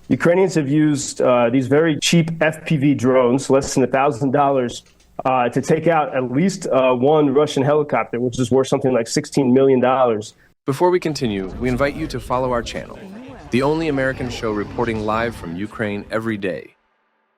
Ukrainians have used these very cheap FPV drones, less than $1,000, to take out at least one Russian helicopter, which is worth something like $16 million. Before we continue, we invite you to follow our channel, the only American show reporting live from Ukraine every day.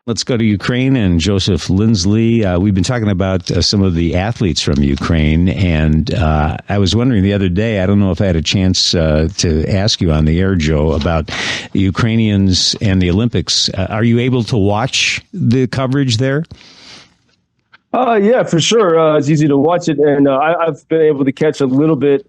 Let's go to Ukraine and Joseph Lindsley. We've been talking about some of the athletes from Ukraine, and I was wondering the other day, I don't know if I had a chance to ask you on the air, Joe, about the Ukrainians and the Olympics. Are you able to watch the coverage there? Yeah, for sure. It's easy to watch it, and I've been able to catch a little bit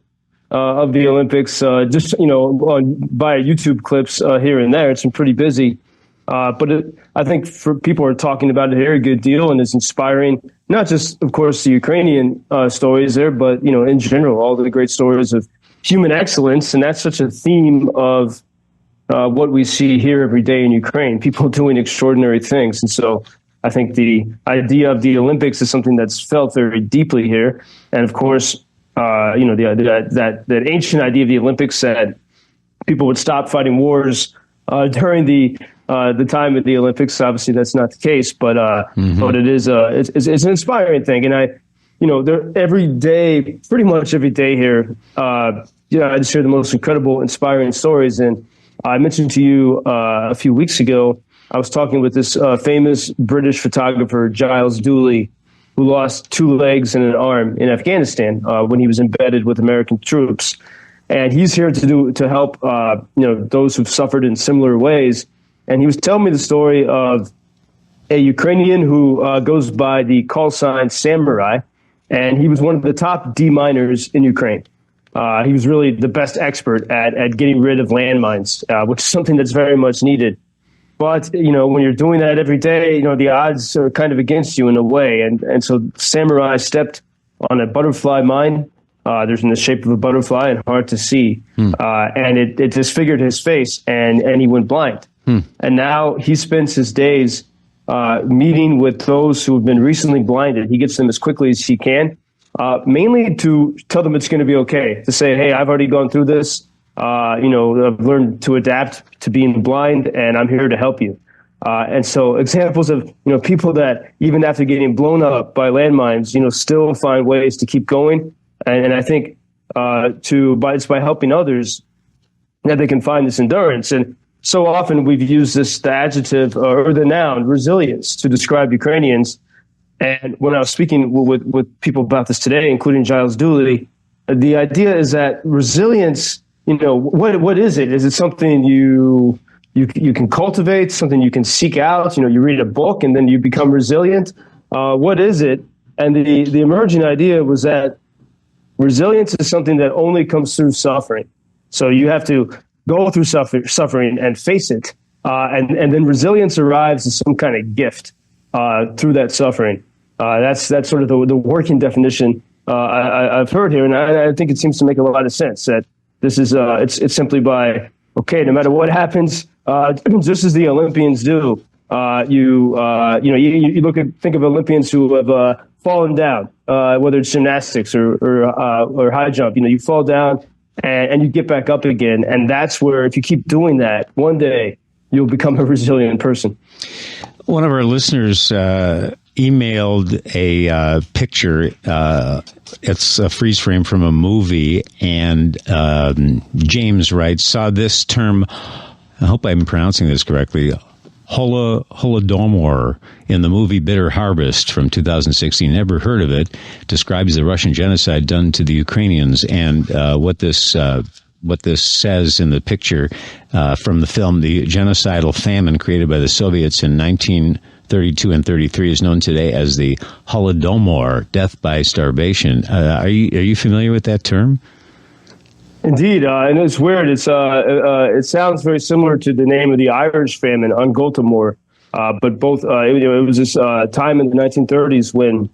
of the Olympics, just via YouTube clips here and there. It's been pretty busy, but I think for people are talking about it here a good deal, and it's inspiring. Not just, of course, the Ukrainian stories there, but in general, all the great stories of human excellence, and that's such a theme of what we see here every day in Ukraine. People doing extraordinary things, and so I think the idea of the Olympics is something that's felt very deeply here, and of course. That ancient idea of the Olympics that people would stop fighting wars during the time of the Olympics. Obviously, that's not the case, but it is it's an inspiring thing. And every day, pretty much every day here, I just hear the most incredible, inspiring stories. And I mentioned to you a few weeks ago, I was talking with this famous British photographer, Giles Dooley, who lost 2 legs and an arm in Afghanistan when he was embedded with American troops. And he's here to help those who've suffered in similar ways. And he was telling me the story of a Ukrainian who goes by the call sign Samurai, and he was one of the top deminers in Ukraine. He was really the best expert at getting rid of landmines, which is something that's very much needed. But, when you're doing that every day, the odds are kind of against you in a way. And so Samurai stepped on a butterfly mine. There's in the shape of a butterfly and hard to see. And it disfigured his face and he went blind. And now he spends his days meeting with those who have been recently blinded. He gets them as quickly as he can, mainly to tell them it's going to be okay, to say, hey, I've already gone through this. I've learned to adapt to being blind, and I'm here to help you. And so examples of, people that even after getting blown up by landmines, still find ways to keep going. And I think it's by helping others that they can find this endurance. And so often we've used the adjective or the noun resilience to describe Ukrainians. And when I was speaking with people about this today, including Giles Dooley, the idea is that resilience, what is it? Is it something you can cultivate, something you can seek out? You read a book and then you become resilient. What is it? And the emerging idea was that resilience is something that only comes through suffering. So you have to go through suffering and face it. And then resilience arrives as some kind of gift through that suffering. That's sort of the working definition I've heard here. And I think it seems to make a lot of sense that this is it's simply by, okay, no matter what happens, just as the Olympians do, you think of Olympians who have fallen down, whether it's gymnastics or high jump. You fall down and you get back up again, and that's where if you keep doing that, one day you'll become a resilient person. One of our listeners emailed a picture. It's a freeze frame from a movie, and James writes, saw this term, I hope I'm pronouncing this correctly, Holodomor in the movie Bitter Harvest from 2016. Never heard of it. Describes the Russian genocide done to the Ukrainians, and what this says in the picture from the film, the genocidal famine created by the Soviets in 1932 and 33 is known today as the Holodomor, death by starvation. Are you familiar with that term? Indeed, and it's weird. It sounds very similar to the name of the Irish famine, Ungoltamor, but both. It was this time in the 1930s when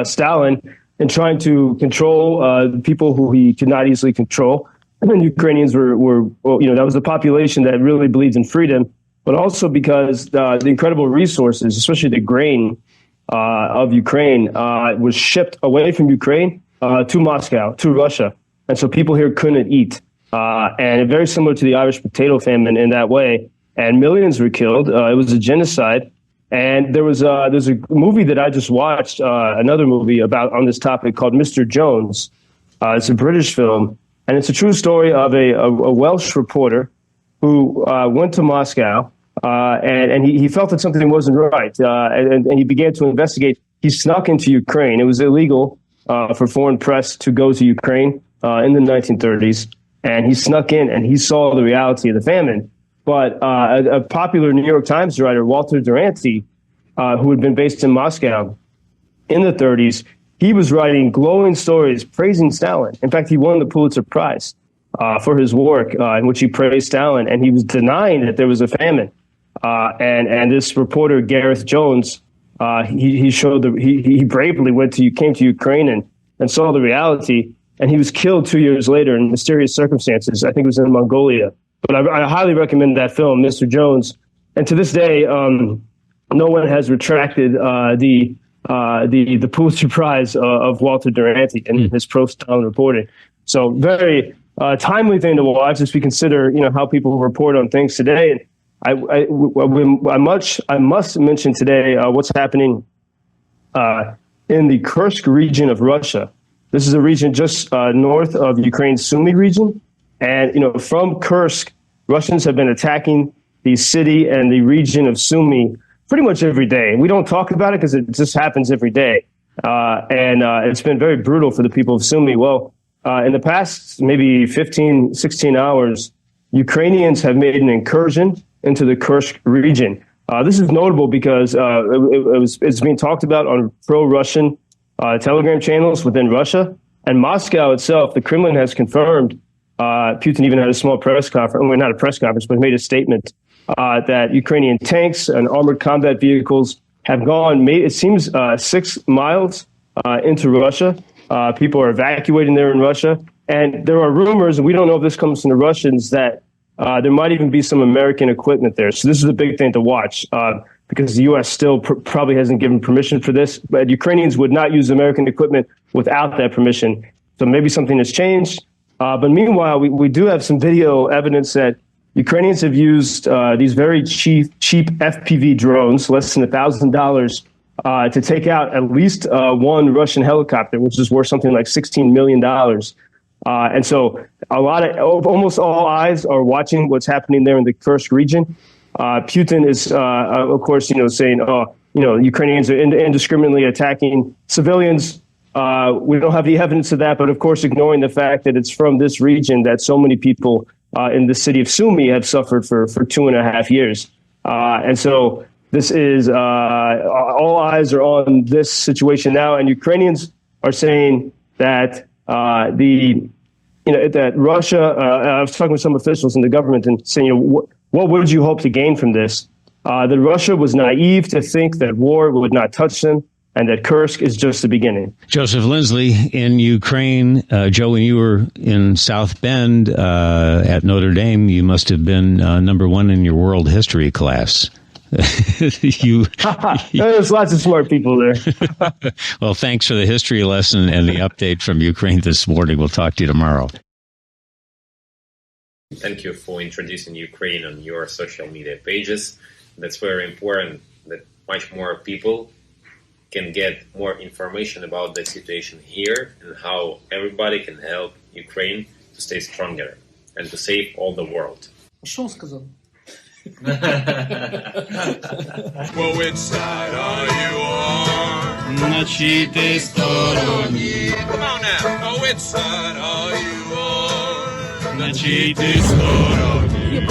Stalin, in trying to control people who he could not easily control, and Ukrainians were that was a population that really believed in freedom, but also because the incredible resources, especially the grain of Ukraine, was shipped away from Ukraine to Moscow, to Russia. And so people here couldn't eat. And very similar to the Irish potato famine in that way, and millions were killed. It was a genocide. And there's a movie that I just watched, another movie on this topic called Mr. Jones. It's a British film, and it's a true story of a Welsh reporter who went to Moscow, and he felt that something wasn't right, and he began to investigate. He snuck into Ukraine. It was illegal for foreign press to go to Ukraine in the 1930s, and he snuck in, and he saw the reality of the famine. But a popular New York Times writer, Walter Duranty, who had been based in Moscow in the 30s, he was writing glowing stories praising Stalin. In fact, he won the Pulitzer Prize for his work in which he praised Stalin, and he was denying that there was a famine. And this reporter, Gareth Jones, he bravely came to Ukraine and saw the reality, and he was killed 2 years later in mysterious circumstances. I think it was in Mongolia. But I highly recommend that film, Mr. Jones. And to this day, no one has retracted the Pulitzer Prize of Walter Duranty in his pro-Stalin reporting. So very timely thing to watch as we consider, how people report on things today. And I must mention today what's happening in the Kursk region of Russia. This is a region just north of Ukraine's Sumy region. And, from Kursk, Russians have been attacking the city and the region of Sumy pretty much every day. We don't talk about it because it just happens every day. And it's been very brutal for the people of Sumy. Well, in the past maybe 15, 16 hours, Ukrainians have made an incursion into the Kursk region. This is notable because it's being talked about on pro-Russian Telegram channels within Russia. And Moscow itself, the Kremlin has confirmed, Putin even had a small press conference, well, not a press conference, but made a statement that Ukrainian tanks and armored combat vehicles have gone, it seems, 6 miles into Russia. People are evacuating there in Russia. And there are rumors, and we don't know if this comes from the Russians, that there might even be some American equipment there. So this is a big thing to watch because the U.S. still probably hasn't given permission for this. But Ukrainians would not use American equipment without that permission. So maybe something has changed. But meanwhile, we do have some video evidence that Ukrainians have used these very cheap FPV drones, less than $1,000, to take out at least one Russian helicopter, which is worth something like $16 million. And so almost all eyes are watching what's happening there in the Kursk region. Putin is, of course, saying, Ukrainians are indiscriminately attacking civilians. We don't have the evidence of that, but of course, ignoring the fact that it's from this region that so many people in the city of Sumy have suffered for 2.5 years. And so this is all eyes are on this situation now. And Ukrainians are saying that that Russia, I was talking with some officials in the government and saying, what would you hope to gain from this? That Russia was naive to think that war would not touch them, and that Kursk is just the beginning. Joseph Lindsley in Ukraine. Joe, when you were in South Bend at Notre Dame, you must have been number one in your world history class. There's lots of smart people there. Well, thanks for the history lesson and the update from Ukraine this morning. We'll talk to you tomorrow. Thank you for introducing Ukraine on your social media pages. That's very important that much more people can get more information about the situation here and how everybody can help Ukraine to stay stronger and to save all the world. Что он сказал? Well, which side are you on? На чьей ты стороне? Come on now. Oh, which side are you on? На чьей ты стороне?